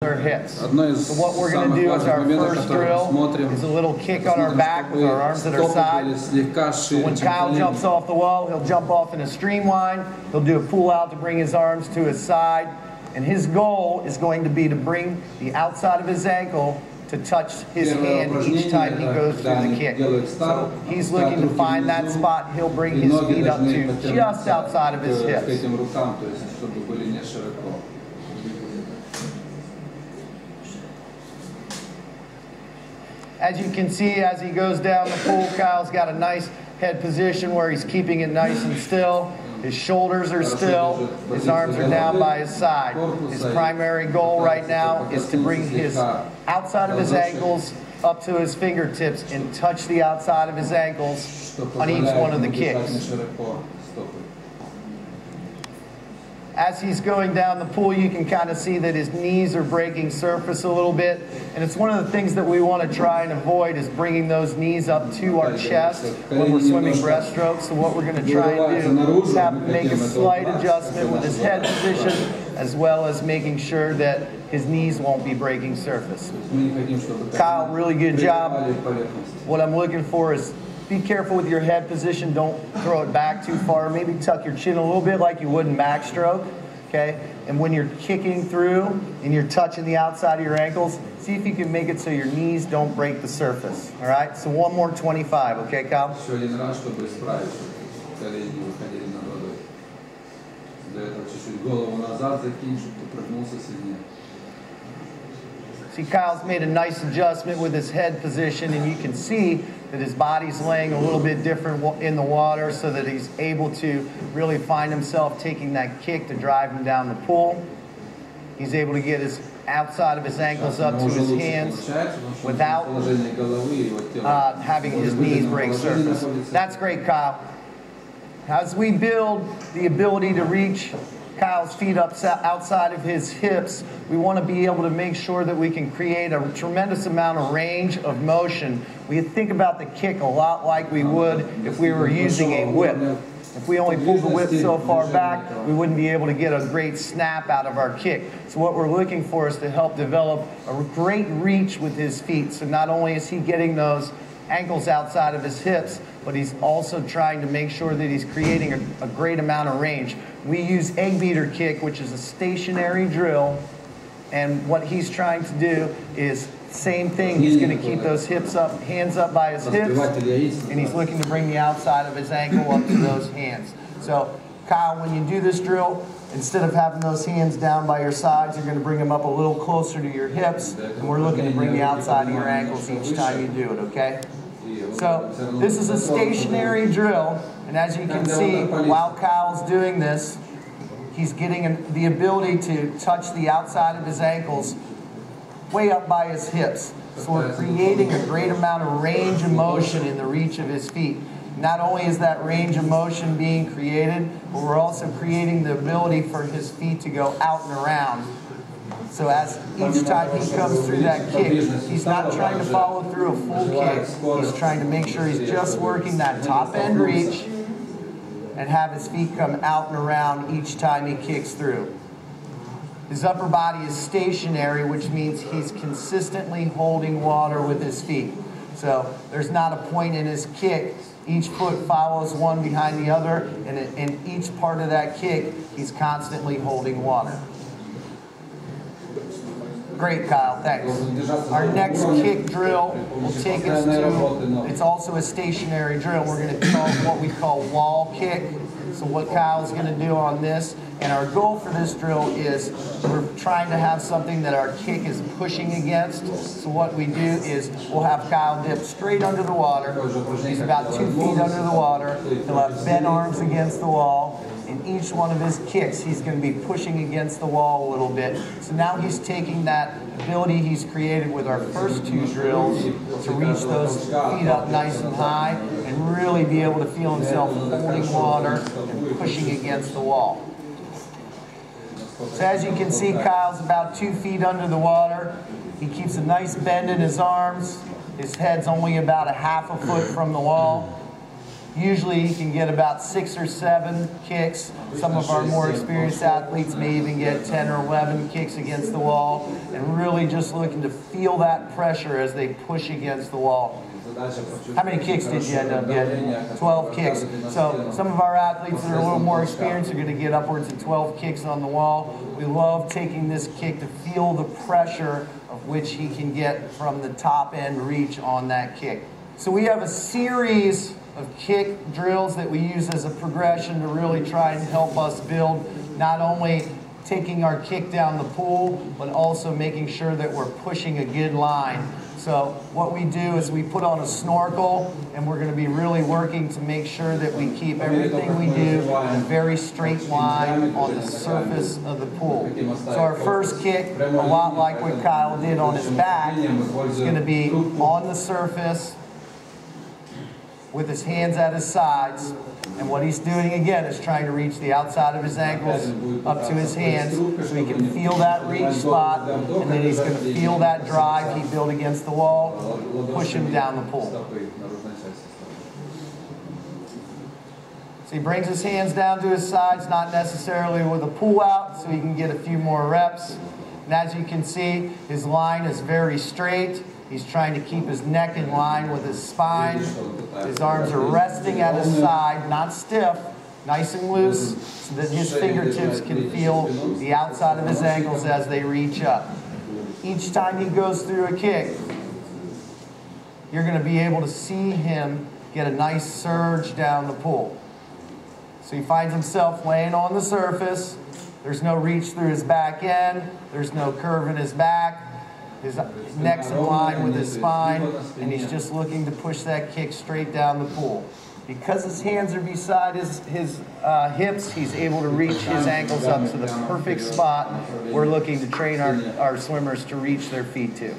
their hips. So what we're going to do as our first drill is a little kick on our back with our arms at our side. So when Kyle jumps off the wall, he'll jump off in a streamline. He'll do a pull out to bring his arms to his side. And his goal is going to be to bring the outside of his ankle to touch his hand each time he goes through the kick. So he's looking to find that spot. He'll bring his feet up to just outside of his hips. As you can see, as he goes down the pool, Kyle's got a nice head position where he's keeping it nice and still. His shoulders are still, his arms are down by his side. His primary goal right now is to bring his outside of his ankles up to his fingertips and touch the outside of his ankles on each one of the kicks. As he's going down the pool, you can kind of see that his knees are breaking surface a little bit. And it's one of the things that we want to try and avoid is bringing those knees up to our chest when we're swimming breaststroke. So what we're going to try and do is make a slight adjustment with his head position, as well as making sure that his knees won't be breaking surface. Kyle, really good job. What I'm looking for is be careful with your head position. Don't throw it back too far. Maybe tuck your chin a little bit like you would in backstroke. Okay? And when you're kicking through and you're touching the outside of your ankles, see if you can make it so your knees don't break the surface. All right? So one more 25. Okay, Kyle? See, Kyle's made a nice adjustment with his head position, and you can see that his body's laying a little bit different in the water so that he's able to really find himself taking that kick to drive him down the pool. He's able to get his outside of his ankles up to his hands without having his knees break surface. That's great, Kyle. As we build the ability to reach Kyle's feet up outside of his hips, we want to be able to make sure that we can create a tremendous amount of range of motion. We think about the kick a lot like we would if we were using a whip. If we only pulled the whip so far back, we wouldn't be able to get a great snap out of our kick. So what we're looking for is to help develop a great reach with his feet. So not only is he getting those ankles outside of his hips, but he's also trying to make sure that he's creating a great amount of range. We use egg beater kick, which is a stationary drill, and what he's trying to do is same thing. He's going to keep those hips up, hands up by his hips, and he's looking to bring the outside of his ankle up to those hands. So, Kyle, when you do this drill, instead of having those hands down by your sides, you're going to bring them up a little closer to your hips, and we're looking to bring the outside of your ankles each time you do it, okay? So this is a stationary drill, and as you can see, while Kyle's doing this, he's getting the ability to touch the outside of his ankles way up by his hips. So we're creating a great amount of range of motion in the reach of his feet. Not only is that range of motion being created, but we're also creating the ability for his feet to go out and around. So as each time he comes through that kick, he's not trying to follow through a full kick. He's trying to make sure he's just working that top end reach and have his feet come out and around each time he kicks through. His upper body is stationary, which means he's consistently holding water with his feet. So there's not a point in his kick. Each foot follows one behind the other, and in each part of that kick, he's constantly holding water. Great, Kyle, thanks. Our next kick drill will take us to, it's also a stationary drill. We're going to call what we call wall kick. So what Kyle's going to do on this, and our goal for this drill is we're trying to have something that our kick is pushing against. So what we do is we'll have Kyle dip straight under the water. He's about 2 feet under the water. He'll have bent arms against the wall. In each one of his kicks, he's going to be pushing against the wall a little bit. So now he's taking that ability he's created with our first 2 drills to reach those feet up nice and high and really be able to feel himself holding water and pushing against the wall. So as you can see, Kyle's about 2 feet under the water. He keeps a nice bend in his arms. His head's only about a half a foot from the wall. Usually he can get about 6 or 7 kicks. Some of our more experienced athletes may even get 10 or 11 kicks against the wall, and really just looking to feel that pressure as they push against the wall. How many kicks did you end up getting? 12 kicks. So some of our athletes that are a little more experienced are going to get upwards of 12 kicks on the wall. We love taking this kick to feel the pressure of which he can get from the top end reach on that kick. So we have a series of kick drills that we use as a progression to really try and help us build not only taking our kick down the pool, but also making sure that we're pushing a good line. So what we do is we put on a snorkel, and we're going to be really working to make sure that we keep everything we do in a very straight line on the surface of the pool. So our first kick, a lot like what Kyle did on his back, is going to be on the surface with his hands at his sides. And what he's doing again is trying to reach the outside of his ankles up to his hands so he can feel that reach spot, and then he's going to feel that drive he built against the wall, push him down the pool. So he brings his hands down to his sides, not necessarily with a pull out, so he can get a few more reps. And as you can see, his line is very straight. He's trying to keep his neck in line with his spine. His arms are resting at his side, not stiff, nice and loose, so that his fingertips can feel the outside of his ankles as they reach up. Each time he goes through a kick, you're going to be able to see him get a nice surge down the pool. So he finds himself laying on the surface. There's no reach through his back end. There's no curve in his back. His neck's in line with his spine, and he's just looking to push that kick straight down the pool. Because his hands are beside his hips, he's able to reach his ankles up to the perfect spot we're looking to train our swimmers to reach their feet to.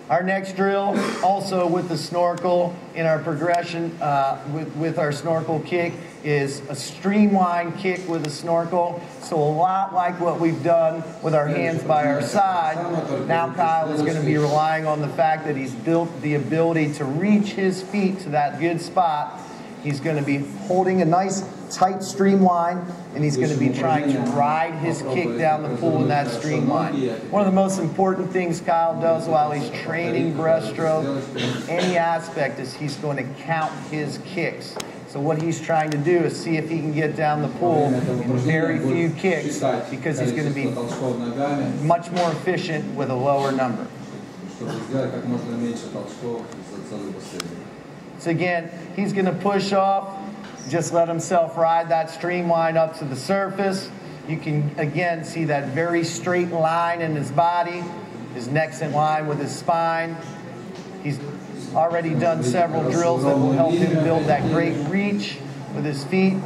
Our next drill, also with the snorkel in our progression with our snorkel kick, is a streamlined kick with a snorkel. So a lot like what we've done with our hands by our side, now Kyle is going to be relying on the fact that he's built the ability to reach his feet to that good spot. He's going to be holding a nice tight streamline, and he's going to be trying to ride his kick down the pool in that streamline. One of the most important things Kyle does while he's training breaststroke in any aspect is he's going to count his kicks. So what he's trying to do is see if he can get down the pool in very few kicks, because he's going to be much more efficient with a lower number. So again, he's going to push off, just let himself ride that streamline up to the surface. You can again see that very straight line in his body. His neck's in line with his spine. He's already done several drills that will help him build that great reach with his feet.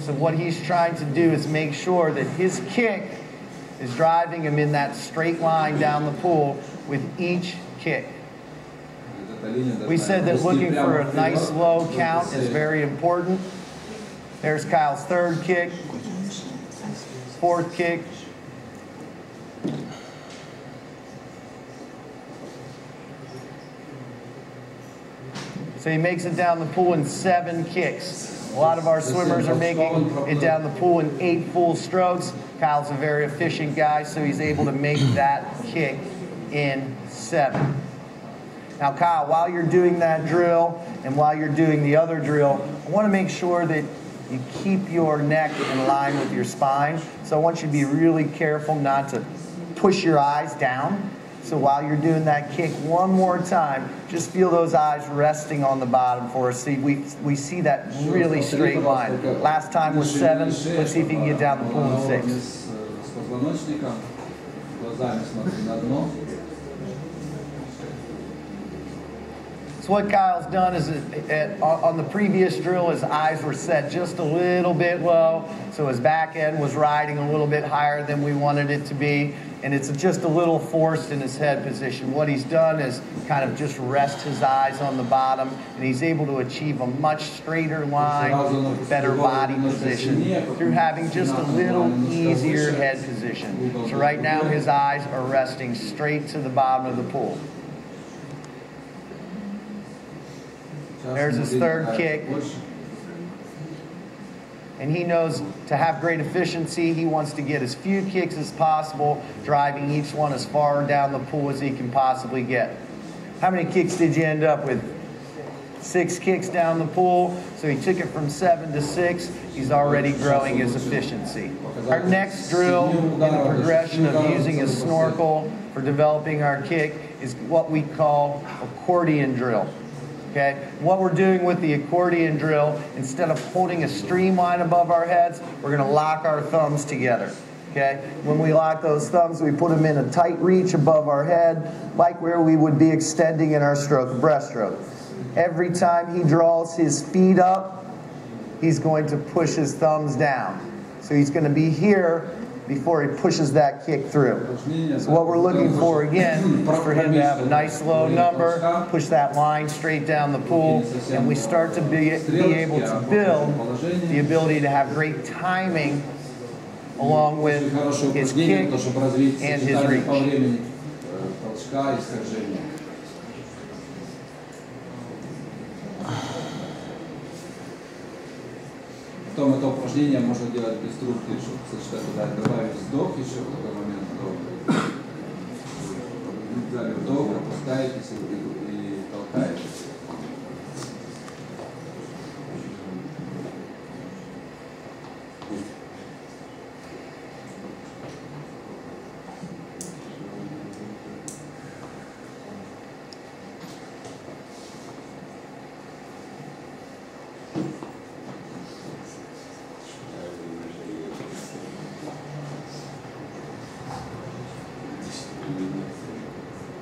So what he's trying to do is make sure that his kick is driving him in that straight line down the pool with each kick. We said that looking for a nice low count is very important. There's Kyle's third kick, fourth kick. So he makes it down the pool in 7 kicks. A lot of our swimmers are making it down the pool in 8 full strokes. Kyle's a very efficient guy, so he's able to make that kick in 7. Now, Kyle, while you're doing that drill and while you're doing the other drill, I want to make sure that you keep your neck in line with your spine. So I want you to be really careful not to push your eyes down. So while you're doing that kick one more time, just feel those eyes resting on the bottom for us. See, we see that really straight line. Last time was 7. Let's see if you can get down the pool in 6. So what Kyle's done is on the previous drill, his eyes were set just a little bit low, so his back end was riding a little bit higher than we wanted it to be, and it's just a little forced in his head position. What he's done is kind of just rest his eyes on the bottom, and he's able to achieve a much straighter line, better body position through having just a little easier head position. So right now his eyes are resting straight to the bottom of the pool. There's his third kick. And he knows to have great efficiency, he wants to get as few kicks as possible, driving each one as far down the pool as he can possibly get. How many kicks did you end up with? 6 kicks down the pool. So he took it from 7 to 6. He's already growing his efficiency. Our next drill in the progression of using a snorkel for developing our kick is what we call accordion drill. Okay? What we're doing with the accordion drill, instead of holding a streamline above our heads, we're going to lock our thumbs together. Okay? When we lock those thumbs, we put them in a tight reach above our head, like where we would be extending in our stroke, breaststroke. Every time he draws his feet up, he's going to push his thumbs down. So he's going to be here before he pushes that kick through. So what we're looking for again is for him to have a nice low number, push that line straight down the pool, and we start to be able to build the ability to have great timing along with his kick and his reach. Потом это упражнение можно делать без трубки, чтобы сочетать, добавить вздох еще в такой момент. Взяли вдох, опускаетесь и толкаетесь.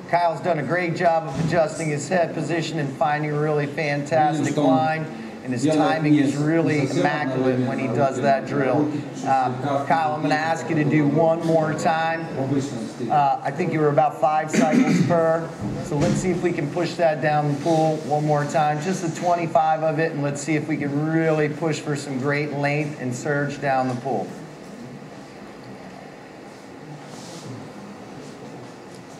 Kyle's done a great job of adjusting his head position and finding a really fantastic line, and his timing is really immaculate when he does that drill. Kyle, I'm going to ask you to do one more time. I think you were about 5 cycles per, so let's see if we can push that down the pool one more time, just a 25 of it, and let's see if we can really push for some great length and surge down the pool.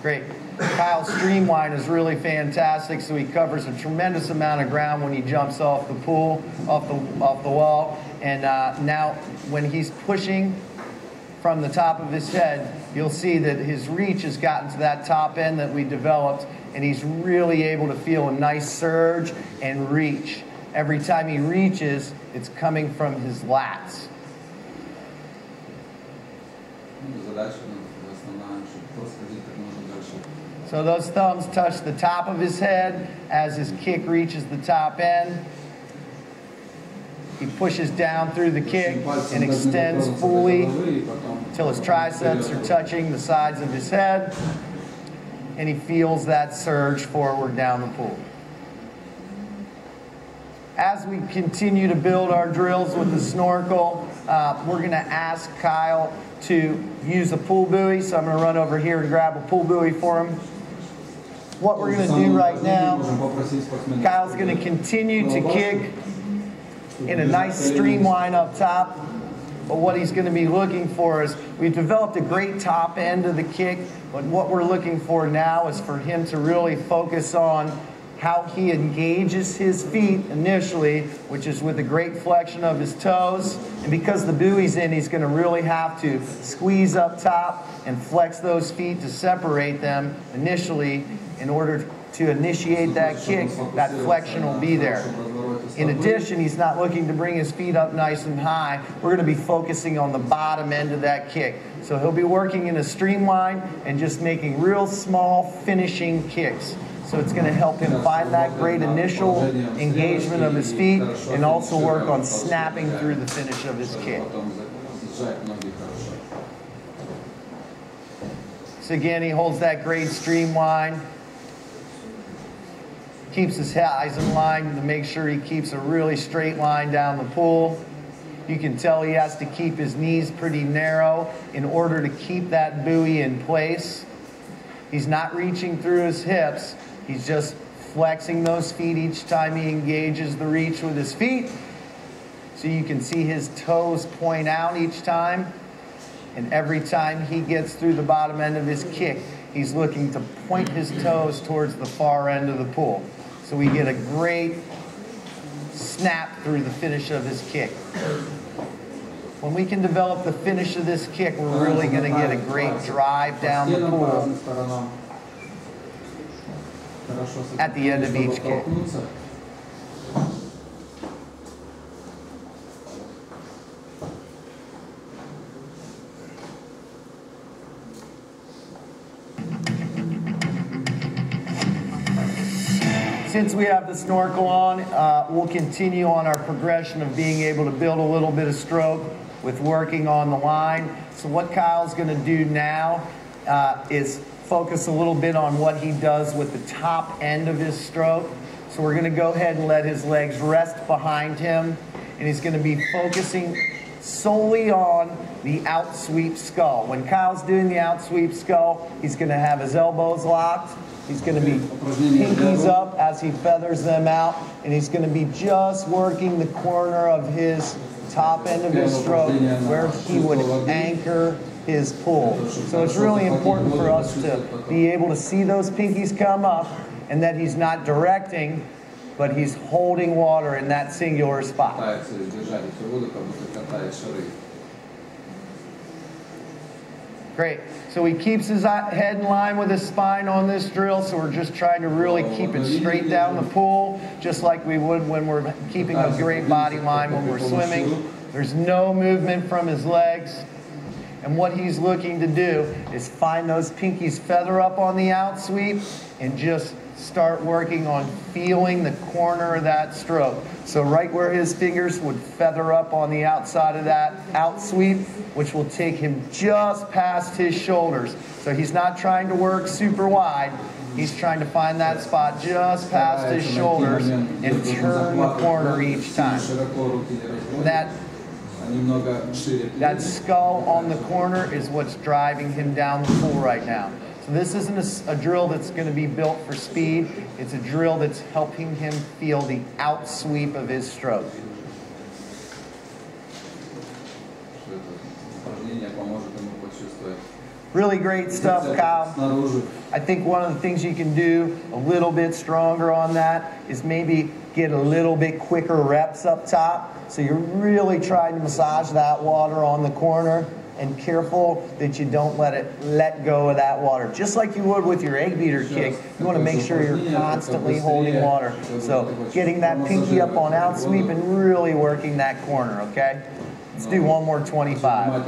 Great. Kyle's streamline is really fantastic, so he covers a tremendous amount of ground when he jumps off the pool, off the wall. And now when he's pushing from the top of his head, you'll see that his reach has gotten to that top end that we developed, and he's really able to feel a nice surge and reach. Every time he reaches, it's coming from his lats. So those thumbs touch the top of his head as his kick reaches the top end. He pushes down through the kick and extends fully until his triceps are touching the sides of his head, and he feels that surge forward down the pool. As we continue to build our drills with the snorkel, we're going to ask Kyle to use a pull buoy. So I'm going to run over here and grab a pull buoy for him. What we're going to do right now, Kyle's going to continue to kick in a nice streamline up top. But what he's going to be looking for is, we've developed a great top end of the kick, but what we're looking for now is for him to really focus on how he engages his feet initially, which is with a great flexion of his toes. And because the buoy's in, he's going to really have to squeeze up top and flex those feet to separate them initially in order to initiate that kick. That flexion will be there. In addition, he's not looking to bring his feet up nice and high. We're going to be focusing on the bottom end of that kick. So he'll be working in a streamline and just making real small finishing kicks. So it's going to help him find that great initial engagement of his feet and also work on snapping through the finish of his kick. So again, he holds that great streamline, keeps his eyes in line to make sure he keeps a really straight line down the pool. You can tell he has to keep his knees pretty narrow in order to keep that buoy in place. He's not reaching through his hips. He's just flexing those feet each time he engages the reach with his feet. So you can see his toes point out each time. And every time he gets through the bottom end of his kick, he's looking to point his toes towards the far end of the pool. So we get a great snap through the finish of his kick. When we can develop the finish of this kick, we're really going to get a great drive down the pool at the end of each kick. Since we have the snorkel on, we'll continue on our progression of being able to build a little bit of stroke with working on the line. So what Kyle's going to do now is focus a little bit on what he does with the top end of his stroke. So we're going to go ahead and let his legs rest behind him, and he's going to be focusing solely on the out sweep skull. When Kyle's doing the out sweep skull, he's going to have his elbows locked. He's going to be pinkies up as he feathers them out, and he's going to be just working the corner of his top end of his stroke where he would anchor his pull. So it's really important for us to be able to see those pinkies come up, and that he's not directing, but he's holding water in that singular spot. Great. So he keeps his head in line with his spine on this drill, so we're just trying to really keep it straight down the pool, just like we would when we're keeping a great body line when we're swimming. There's no movement from his legs. And what he's looking to do is find those pinkies feather up on the out sweep and just start working on feeling the corner of that stroke. So right where his fingers would feather up on the outside of that out sweep, which will take him just past his shoulders. So he's not trying to work super wide. He's trying to find that spot just past his shoulders and turn the corner each time. That skull on the corner is what's driving him down the pool right now. So this isn't a drill that's going to be built for speed. It's a drill that's helping him feel the out sweep of his stroke. Really great stuff, Kyle. I think one of the things you can do a little bit stronger on that is maybe get a little bit quicker reps up top. So you're really trying to massage that water on the corner, and careful that you don't let go of that water. Just like you would with your egg beater kick, you want to make sure you're constantly holding water. So getting that pinky up on out sweep and really working that corner, okay? Let's do one more 25.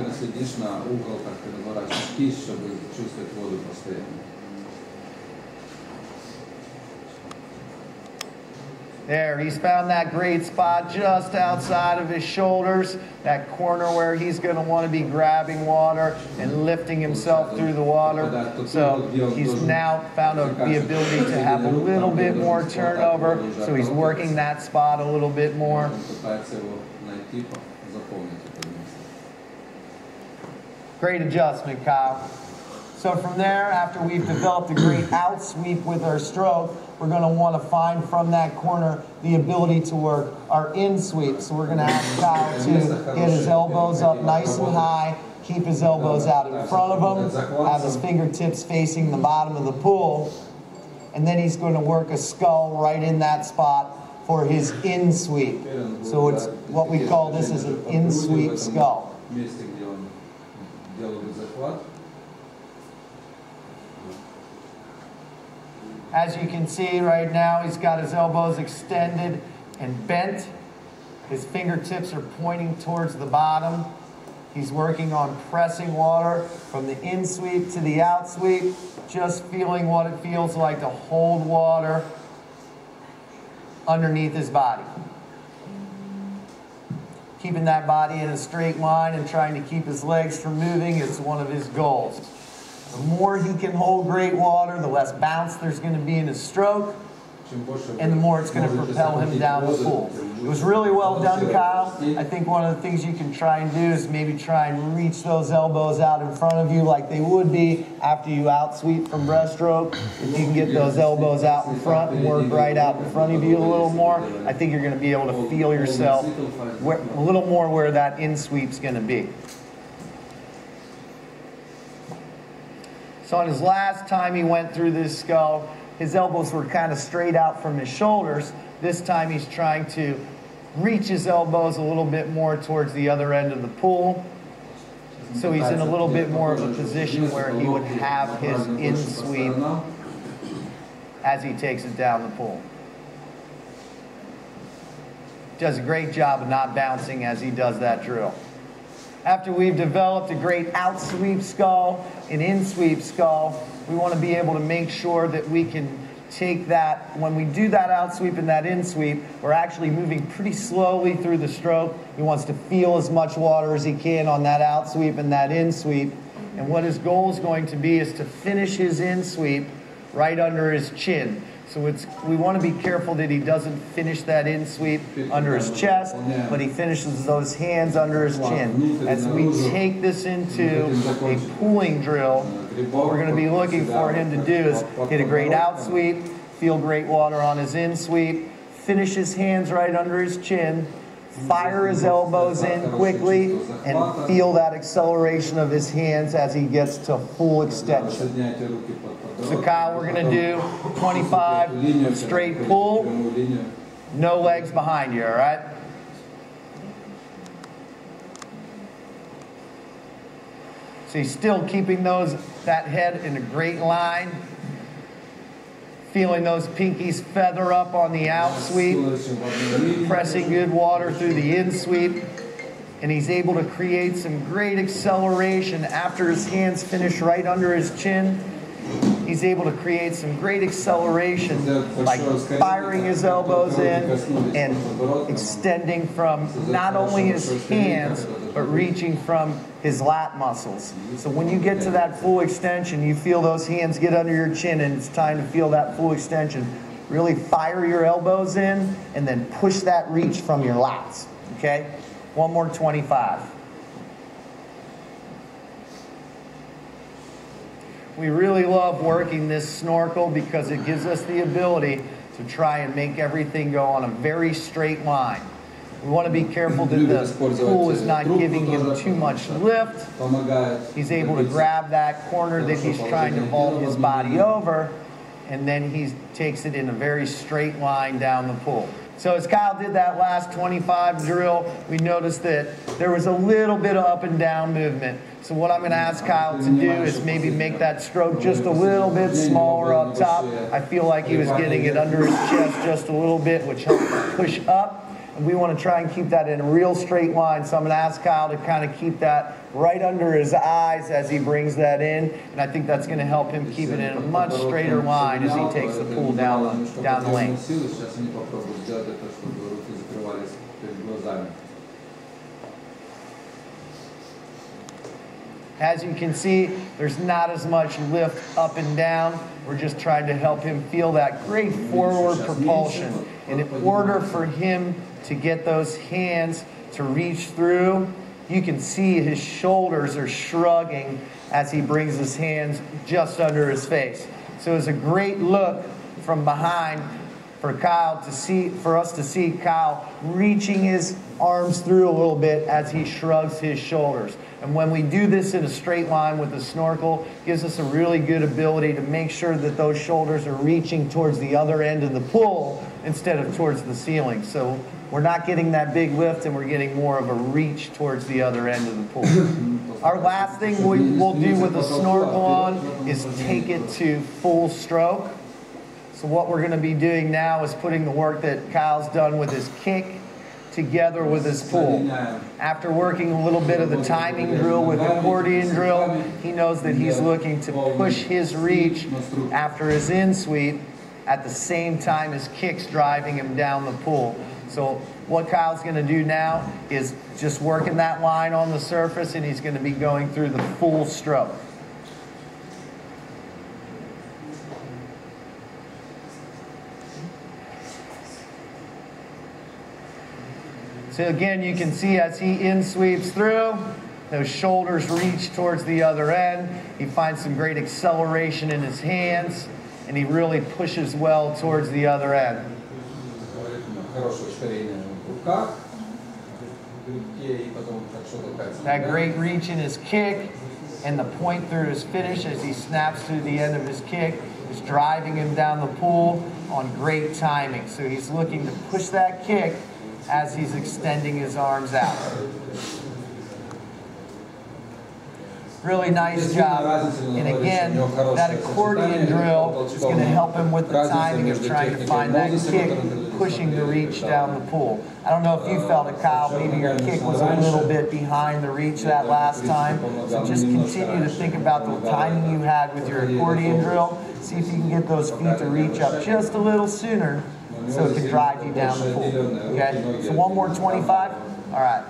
There, he's found that great spot just outside of his shoulders, that corner where he's going to want to be grabbing water and lifting himself through the water. So he's now found the ability to have a little bit more turnover, so he's working that spot a little bit more. Great adjustment, Kyle. So from there, after we've developed a great out sweep with our stroke, we're going to want to find from that corner the ability to work our in sweep. So we're going to ask Kyle to get his elbows up nice and high, keep his elbows out in front of him, have his fingertips facing the bottom of the pool, and then he's going to work a skull right in that spot for his in sweep. So it's what we call this is an in sweep skull. As you can see right now, he's got his elbows extended and bent. His fingertips are pointing towards the bottom. He's working on pressing water from the in sweep to the out sweep, just feeling what it feels like to hold water underneath his body. Keeping that body in a straight line and trying to keep his legs from moving is one of his goals. The more he can hold great water, the less bounce there's going to be in his stroke, and the more it's going to propel him down the pool. It was really well done, Kyle. I think one of the things you can try and do is maybe try and reach those elbows out in front of you like they would be after you out sweep from breaststroke. If you can get those elbows out in front and work right out in front of you a little more, I think you're going to be able to feel yourself a little more where that in sweep's going to be. So on his last time he went through this skull, his elbows were kind of straight out from his shoulders. This time he's trying to reach his elbows a little bit more towards the other end of the pool. So he's in a little bit more of a position where he would have his in sweep as he takes it down the pool. Does a great job of not bouncing as he does that drill. After we've developed a great out sweep skull, an in sweep skull, we want to be able to make sure that we can take that, when we do that out sweep and that in sweep, we're actually moving pretty slowly through the stroke. He wants to feel as much water as he can on that out sweep and that in sweep. And what his goal is going to be is to finish his in sweep right under his chin. So we want to be careful that he doesn't finish that in sweep under his chest, but he finishes those hands under his chin. As we take this into a pooling drill, what we're going to be looking for him to do is hit a great out sweep, feel great water on his in sweep, finish his hands right under his chin, fire his elbows in quickly, and feel that acceleration of his hands as he gets to full extension. So Kyle, we're going to do 25 straight pull, no legs behind you, all right? So he's still keeping that head in a great line, feeling those pinkies feather up on the out sweep, pressing good water through the in sweep, and he's able to create some great acceleration after his hands finish right under his chin. He's able to create some great acceleration by firing his elbows in and extending from not only his hands, but reaching from his lat muscles. So when you get to that full extension, you feel those hands get under your chin and it's time to feel that full extension. Really fire your elbows in and then push that reach from your lats, okay? One more 25. We really love working this snorkel because it gives us the ability to try and make everything go on a very straight line. We want to be careful that the pool is not giving him too much lift. He's able to grab that corner that he's trying to vault his body over, and then he takes it in a very straight line down the pool. So as Kyle did that last 25 drill, we noticed that there was a little bit of up and down movement. So what I'm going to ask Kyle to do is maybe make that stroke just a little bit smaller up top. I feel like he was getting it under his chest just a little bit, which helped push up. And we want to try and keep that in a real straight line. So I'm going to ask Kyle to kind of keep that right under his eyes as he brings that in. And I think that's going to help him keep it in a much straighter line as he takes the pool down the lane. As you can see, there's not as much lift up and down. We're just trying to help him feel that great forward propulsion. And in order for him to get those hands to reach through, you can see his shoulders are shrugging as he brings his hands just under his face. So it's a great look from behind for Kyle to see, for us to see Kyle reaching his arms through a little bit as he shrugs his shoulders. And when we do this in a straight line with the snorkel, it gives us a really good ability to make sure that those shoulders are reaching towards the other end of the pool instead of towards the ceiling. So we're not getting that big lift and we're getting more of a reach towards the other end of the pool. Our last thing we'll do with the snorkel on is take it to full stroke. So what we're going to be doing now is putting the work that Kyle's done with his kick together with his pull. After working a little bit of the timing drill with the accordion drill, he knows that he's looking to push his reach after his in sweep at the same time as kick's driving him down the pool. So what Kyle's going to do now is just working that line on the surface, and he's going to be going through the full stroke. So again, you can see as he in sweeps through, those shoulders reach towards the other end. He finds some great acceleration in his hands, and he really pushes well towards the other end. That great reach in his kick and the point through his finish as he snaps through the end of his kick is driving him down the pool on great timing. So he's looking to push that kick as he's extending his arms out. Really nice job. And again, that accordion drill is going to help him with the timing of trying to find that kick, pushing the reach down the pool. I don't know if you felt it, Kyle. Maybe your kick was a little bit behind the reach that last time. So just continue to think about the timing you had with your accordion drill. See if you can get those feet to reach up just a little sooner so it can drive you down the pool. Okay? So one more 25. All right.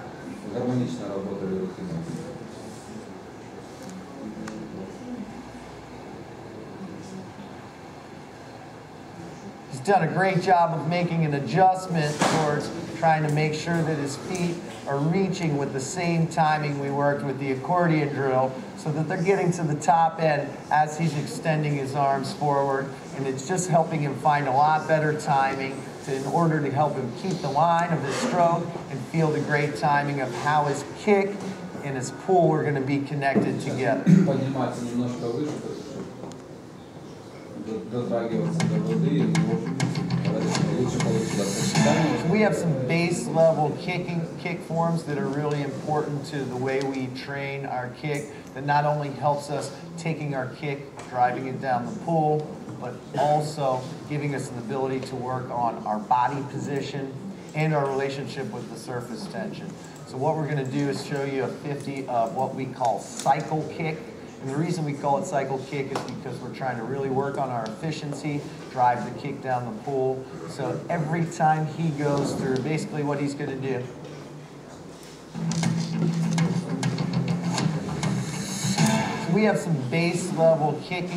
He's done a great job of making an adjustment towards trying to make sure that his feet are reaching with the same timing we worked with the accordion drill, so that they're getting to the top end as he's extending his arms forward. And it's just helping him find a lot better timing in order to help him keep the line of his stroke and feel the great timing of how his kick and his pull are going to be connected together. So we have some base level kick forms that are really important to the way we train our kick, that not only helps us taking our kick, driving it down the pool, but also giving us an ability to work on our body position and our relationship with the surface tension. So what we're going to do is show you a 50 of what we call cycle kick. And the reason we call it cycle kick is because we're trying to really work on our efficiency, drive the kick down the pool. So every time he goes through, basically what he's going to do, so we have some base level kick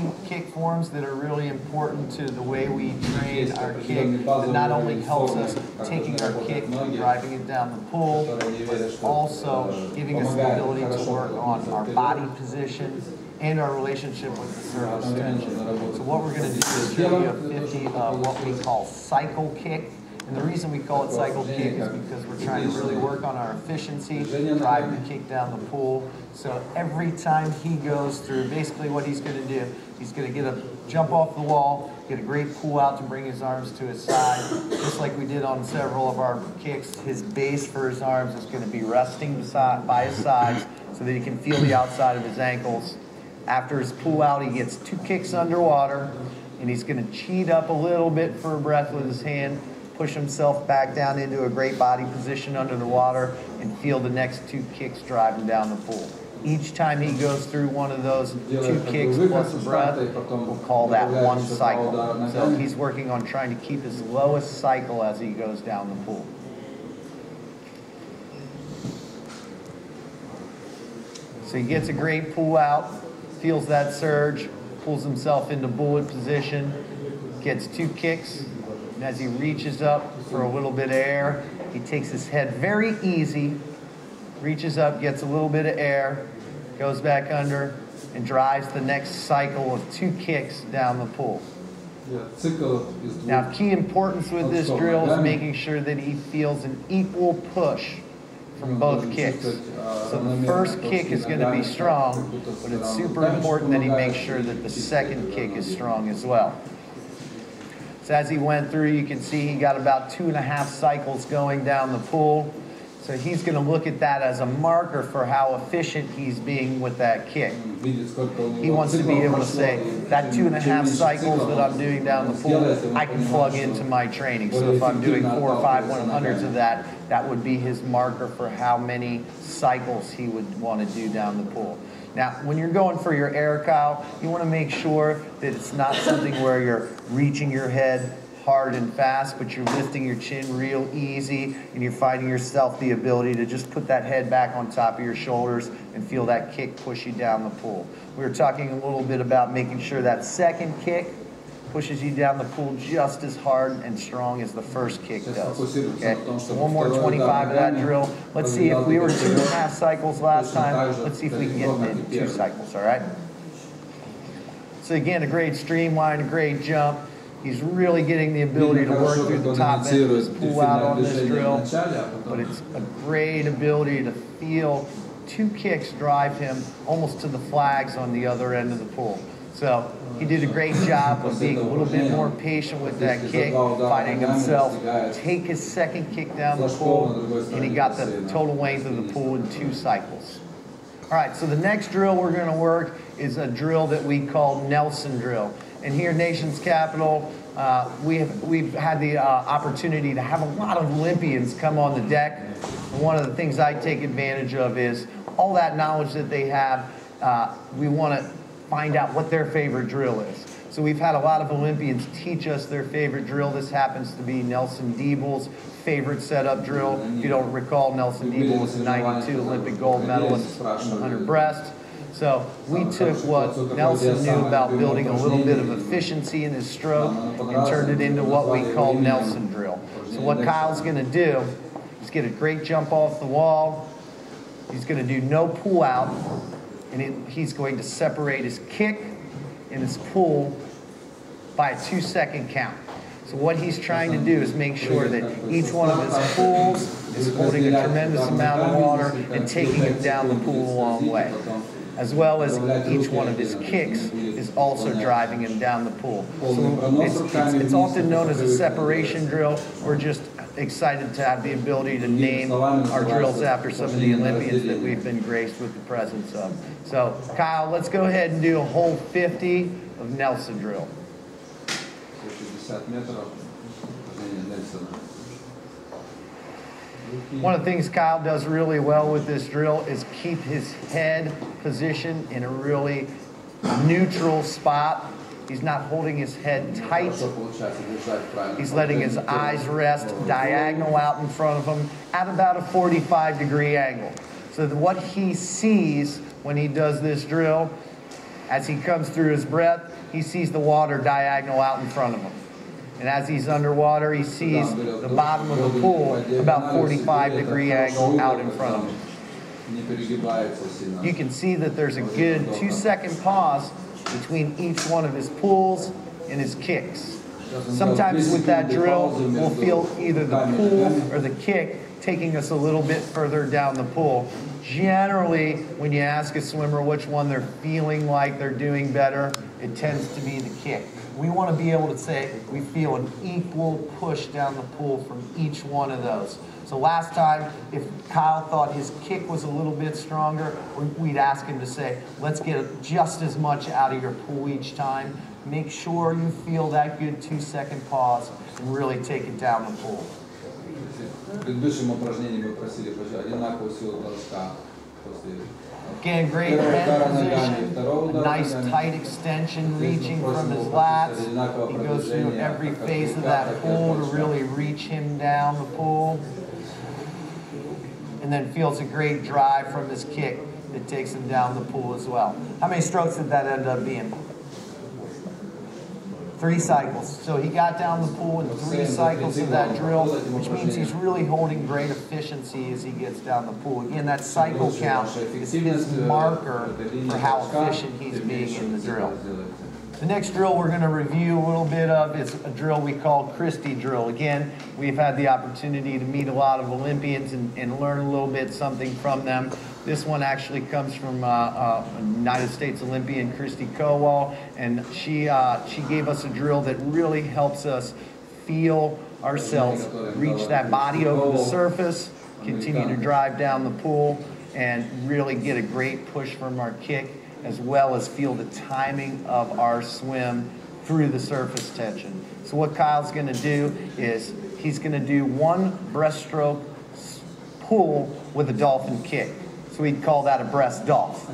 forms that are really important to the way we train our kick, that not only helps us taking our kick, driving it down the pool, but also giving us the ability to work on our body position and our relationship with the surface tension. So what we're going to do is show you a 50 of what we call cycle kick. And the reason we call it cycle kick is because we're trying to really work on our efficiency, drive the kick down the pool. So every time he goes through, basically what he's going to do, he's going to jump off the wall, get a great pull out to bring his arms to his side. Just like we did on several of our kicks, his base for his arms is going to be resting by his sides so that he can feel the outside of his ankles. After his pull out, he gets 2 kicks underwater, and he's going to cheat up a little bit for a breath with his hand, push himself back down into a great body position under the water, and feel the next 2 kicks driving down the pool. Each time he goes through one of those 2 kicks plus a breath, we'll call that one cycle. So he's working on trying to keep his lowest cycle as he goes down the pool. So he gets a great pull out, feels that surge, pulls himself into bullet position, gets 2 kicks, and as he reaches up for a little bit of air, he takes his head very easy, reaches up, gets a little bit of air, goes back under, and drives the next cycle of 2 kicks down the pool. Now, key importance with this drill is making sure that he feels an equal push from both kicks. So the first kick is going to be strong, but it's super important that he makes sure that the second kick is strong as well. So as he went through, you can see he got about 2.5 cycles going down the pool. So he's going to look at that as a marker for how efficient he's being with that kick. He wants to be able to say, that 2.5 cycles that I'm doing down the pool, I can plug into my training. So if I'm doing 4 or 5 100s of that, that would be his marker for how many cycles he would want to do down the pool. Now, when you're going for your air cow, you want to make sure that it's not something where you're reaching your head hard and fast, but you're lifting your chin real easy, and you're finding yourself the ability to just put that head back on top of your shoulders and feel that kick push you down the pool. We were talking a little bit about making sure that second kick pushes you down the pool just as hard and strong as the first kick does. Okay, so one more 25 of that drill. Let's see if we were 2.5 cycles last time. Let's see if we can get in 2 cycles, all right? So again, a great streamline, a great jump. He's really getting the ability to work through the top end of his pull out on this drill, but it's a great ability to feel 2 kicks drive him almost to the flags on the other end of the pool. So he did a great job of being a little bit more patient with that kick, finding himself take his second kick down the pool, and he got the total length of the pool in 2 cycles. All right, so the next drill we're going to work is a drill that we call Nelson drill. And here, Nation's Capital, we've had the opportunity to have a lot of Olympians come on the deck. And one of the things I take advantage of is all that knowledge that they have. We want to find out what their favorite drill is. So we've had a lot of Olympians teach us their favorite drill. This happens to be Nelson Diebel's favorite setup drill. If you don't recall, Nelson Diebel was a '92 Olympic gold medalist in the 100 breast. So we took what Nelson knew about building a little bit of efficiency in his stroke and turned it into what we call Nelson drill. So what Kyle's going to do is get a great jump off the wall. He's going to do no pull out, and he's going to separate his kick and his pull by a 2-second count. So what he's trying to do is make sure that each one of his pulls is holding a tremendous amount of water and taking it down the pool a long way, as well as each one of his kicks is also driving him down the pool. So it's often known as a separation drill. We're just excited to have the ability to name our drills after some of the Olympians that we've been graced with the presence of. So Kyle, let's go ahead and do a whole 50 of Nelson drill. One of the things Kyle does really well with this drill is keep his head positioned in a really neutral spot. He's not holding his head tight. He's letting his eyes rest diagonal out in front of him at about a 45-degree angle. So that what he sees when he does this drill, as he comes through his breath, he sees the water diagonal out in front of him. And as he's underwater, he sees the bottom of the pool about 45-degree angle out in front of him. You can see that there's a good 2-second pause between each one of his pulls and his kicks. Sometimes with that drill, we'll feel either the pull or the kick taking us a little bit further down the pool. Generally, when you ask a swimmer which one they're feeling like they're doing better, it tends to be the kick. We want to be able to say we feel an equal push down the pool from each one of those. So last time, if Kyle thought his kick was a little bit stronger, we'd ask him to say, let's get just as much out of your pull each time. Make sure you feel that good 2-second pause and really take it down the pool. Again, great head position, a nice tight extension reaching from his lats. He goes through every phase of that pool to really reach him down the pool. And then feels a great drive from his kick that takes him down the pool as well. How many strokes did that end up being? 3 cycles. So he got down the pool in 3 cycles of that drill, which means he's really holding great efficiency as he gets down the pool. Again, that cycle count is his marker for how efficient he's being in the drill. The next drill we're going to review a little bit of is a drill we call Christie drill. Again, we've had the opportunity to meet a lot of Olympians and learn a little bit something from them. This one actually comes from United States Olympian Christy Kowal, and she gave us a drill that really helps us feel ourselves reach that body over the surface, continue to drive down the pool, and really get a great push from our kick, as well as feel the timing of our swim through the surface tension. So what Kyle's going to do is he's going to do 1 breaststroke pull with a dolphin kick. So we'd call that a breast dolph.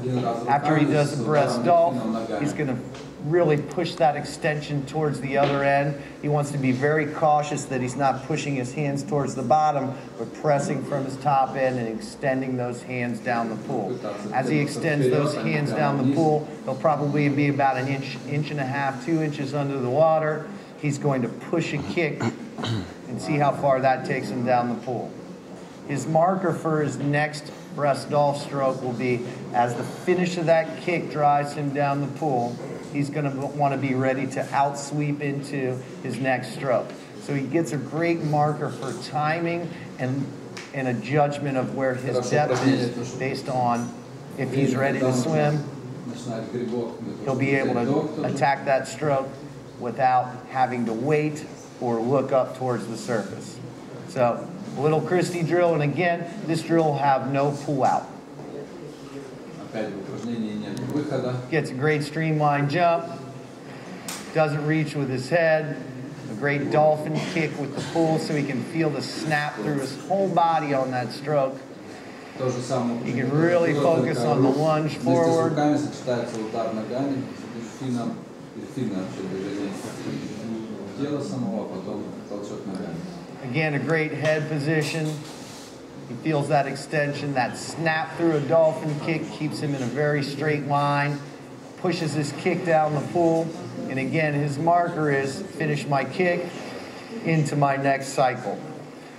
After he does a breast dolph, he's going to really push that extension towards the other end. He wants to be very cautious that he's not pushing his hands towards the bottom, but pressing from his top end and extending those hands down the pool. As he extends those hands down the pool, he'll probably be about an inch, inch and a half, 2 inches under the water. He's going to push a kick and see how far that takes him down the pool. His marker for his next breast dolph stroke will be as the finish of that kick drives him down the pool, he's going to want to be ready to outsweep into his next stroke. So he gets a great marker for timing and a judgment of where his depth is based on if he's ready to swim he'll be able to attack that stroke without having to wait or look up towards the surface. So, a little Christie drill, and again, this drill will have no pull out. Gets a great streamline jump, doesn't reach with his head, a great dolphin kick with the pull so he can feel the snap through his whole body on that stroke. You can really focus on the lunge forward. Again, a great head position. He feels that extension, that snap through a dolphin kick keeps him in a very straight line, pushes his kick down the pool, and again, his marker is finish my kick into my next cycle.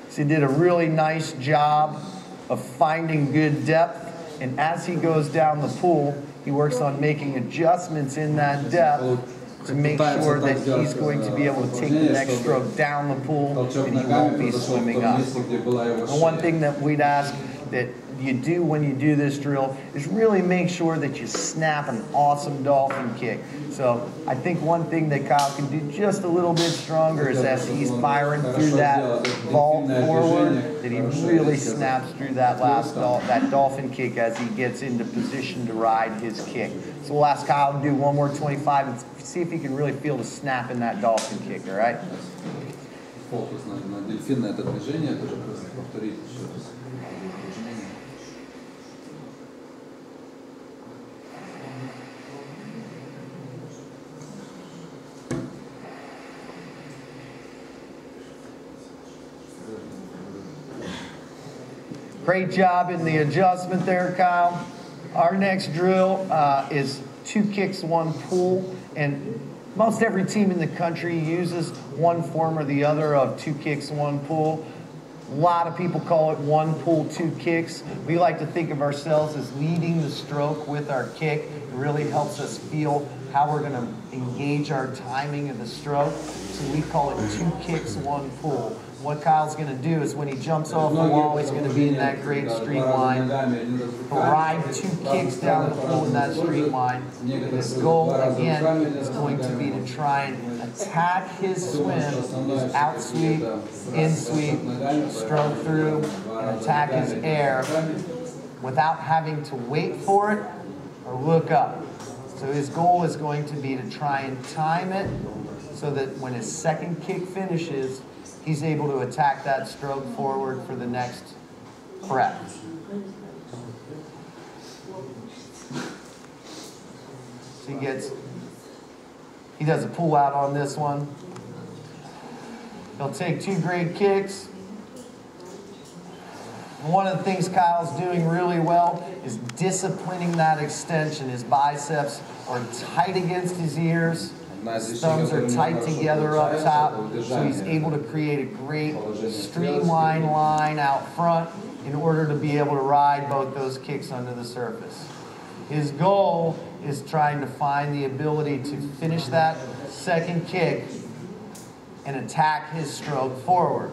So he did a really nice job of finding good depth, and as he goes down the pool, he works on making adjustments in that depth to make sure that he's going to be able to take the next stroke down the pool and he won't be swimming up. And one thing that we'd ask that you do when you do this drill is really make sure that you snap an awesome dolphin kick. So I think one thing that Kyle can do just a little bit stronger is as he's firing through that vault forward, that he really snaps through that that dolphin kick as he gets into position to ride his kick. So we'll ask Kyle to do one more 25 and see if he can really feel the snap in that dolphin kick, all right? Фокус на дельфинное это движение, тоже просто повторить еще раз. Great job in the adjustment there, Kyle. Our next drill is 2 kicks, 1 pull, and most every team in the country uses one form or the other of 2 kicks, 1 pull. A lot of people call it 1 pull, 2 kicks. We like to think of ourselves as leading the stroke with our kick. It really helps us feel how we're going to engage our timing of the stroke. So we call it 2 kicks, 1 pull. What Kyle's going to do is when he jumps off the wall, he's going to be in that great streamline. He'll ride 2 kicks down the pool in that streamline. His goal, again, is going to be to try and attack his swim, his out sweep, in sweep, stroke through, and attack his air without having to wait for it or look up. So his goal is going to be to try and time it so that when his second kick finishes, he's able to attack that stroke forward for the next breath. So he does a pull out on this one. He'll take 2 great kicks. One of the things Kyle's doing really well is disciplining that extension. His biceps are tight against his ears. His thumbs are tight together up top, so he's able to create a great streamline line out front in order to be able to ride both those kicks under the surface. His goal is trying to find the ability to finish that second kick and attack his stroke forward.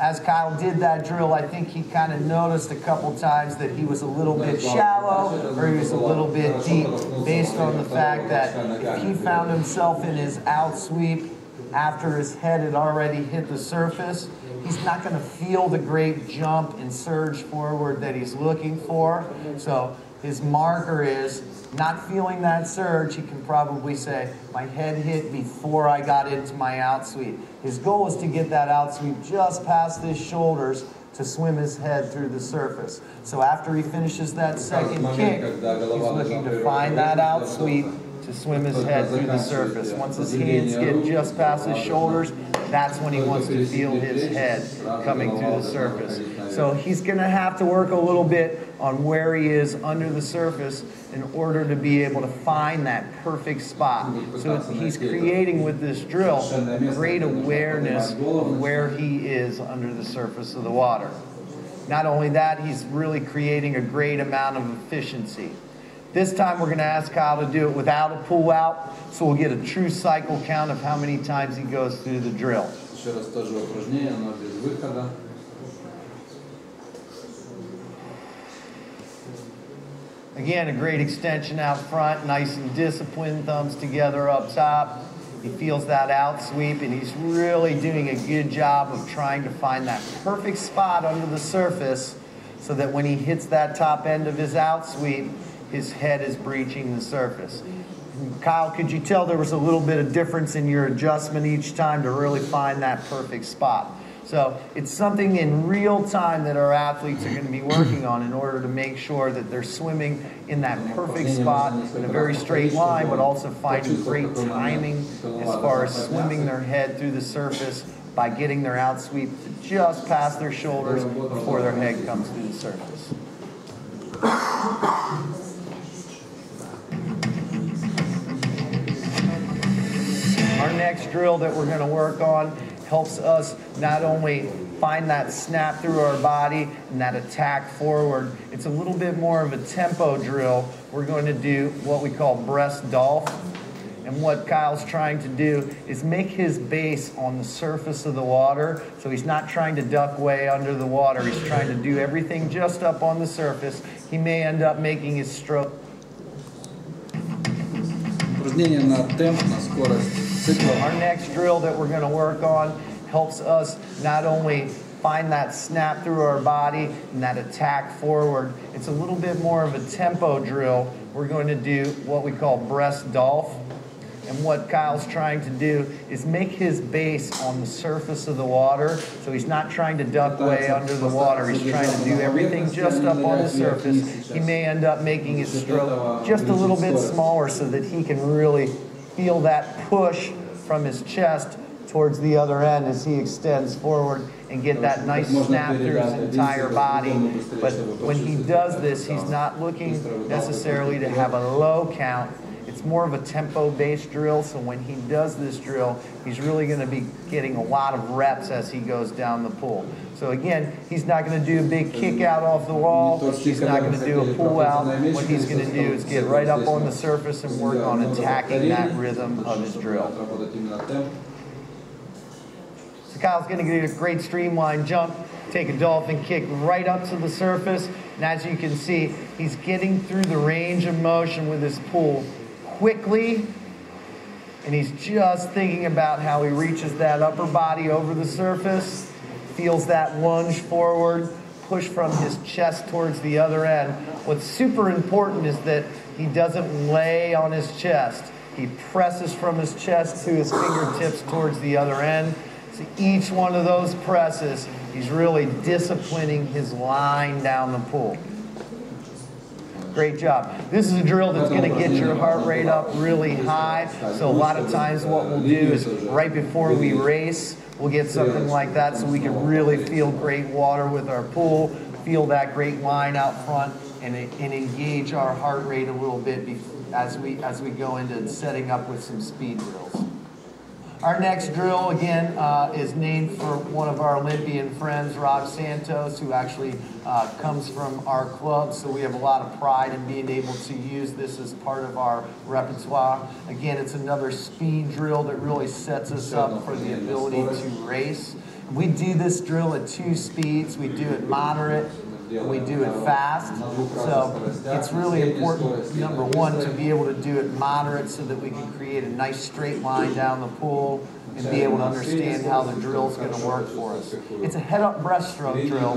As Kyle did that drill, I think he kind of noticed a couple times that he was a little bit shallow or he was a little bit deep based on the fact that if he found himself in his out sweep after his head had already hit the surface, he's not going to feel the great jump and surge forward that he's looking for. So his marker is not feeling that surge. He can probably say, my head hit before I got into my out sweep. His goal is to get that out sweep just past his shoulders to swim his head through the surface. So after he finishes that second kick, he's looking to find that out sweep to swim his head through the surface. Once his hands get just past his shoulders, that's when he wants to feel his head coming through the surface. So he's going to have to work a little bit on where he is under the surface in order to be able to find that perfect spot. So he's creating with this drill great awareness of where he is under the surface of the water. Not only that, he's really creating a great amount of efficiency. This time we're going to ask Kyle to do it without a pull out, so we'll get a true cycle count of how many times he goes through the drill. Again, a great extension out front, nice and disciplined, thumbs together up top. He feels that out sweep, and he's really doing a good job of trying to find that perfect spot under the surface so that when he hits that top end of his out sweep, his head is breaching the surface. Kyle, could you tell there was a little bit of difference in your adjustment each time to really find that perfect spot? So it's something in real time that our athletes are going to be working on in order to make sure that they're swimming in that perfect spot in a very straight line, but also finding great timing as far as swimming their head through the surface by getting their out sweep to just past their shoulders before their head comes through the surface. Our next drill that we're going to work on helps us not only find that snap through our body and that attack forward. It's a little bit more of a tempo drill. We're going to do what we call breast dolph. And what Kyle's trying to do is make his base on the surface of the water. So he's not trying to duck way under the water. He's trying to do everything just up on the surface. He may end up making his stroke. Our next drill that we're going to work on helps us not only find that snap through our body and that attack forward. It's a little bit more of a tempo drill. We're going to do what we call breast dolph. And what Kyle's trying to do is make his base on the surface of the water. So he's not trying to duck way under the water. He's trying to do everything just up on the surface. He may end up making his stroke just a little bit smaller so that he can really feel that push from his chest towards the other end as he extends forward and get that nice snap through his entire body. But when he does this, he's not looking necessarily to have a low count. It's more of a tempo-based drill, so when he does this drill, he's really going to be getting a lot of reps as he goes down the pool. So again, he's not going to do a big kick out off the wall. He's not going to do a pull out. What he's going to do is get right up on the surface and work on attacking that rhythm of his drill. So Kyle's going to get a great streamline jump, take a dolphin kick right up to the surface, and as you can see, he's getting through the range of motion with his pull quickly, and he's just thinking about how he reaches that upper body over the surface, feels that lunge forward, push from his chest towards the other end. What's super important is that he doesn't lay on his chest. He presses from his chest to his fingertips towards the other end. So each one of those presses, he's really disciplining his line down the pool. Great job. This is a drill that's going to get your heart rate up really high. So a lot of times what we'll do is right before we race, we'll get something like that so we can really feel great water with our pool, feel that great line out front, and engage our heart rate a little bit as we go into setting up with some speed drills. Our next drill, again, is named for one of our Olympian friends, Rob Santos, who actually comes from our club, so we have a lot of pride in being able to use this as part of our repertoire. Again, it's another speed drill that really sets us up for the ability to race. We do this drill at 2 speeds. We do it moderate, and we do it fast. So it's really important, number one, to be able to do it moderate so that we can create a nice straight line down the pool and be able to understand how the drill is going to work for us. It's a head-up breaststroke drill.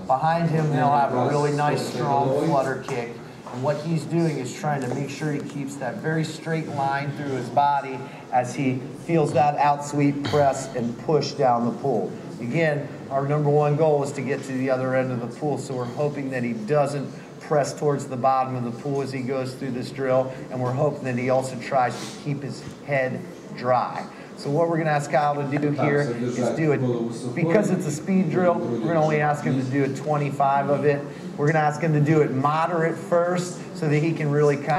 Behind him, he'll have a really nice, strong flutter kick. And what he's doing is trying to make sure he keeps that very straight line through his body as he feels that out sweep, press, and push down the pool. Again, our number one goal is to get to the other end of the pool, so we're hoping that he doesn't press towards the bottom of the pool as he goes through this drill, and we're hoping that he also tries to keep his head dry. So what we're going to ask Kyle to do here is do it, because it's a speed drill, we're going to only ask him to do 25 of it. We're going to ask him to do it moderate first so that he can really kind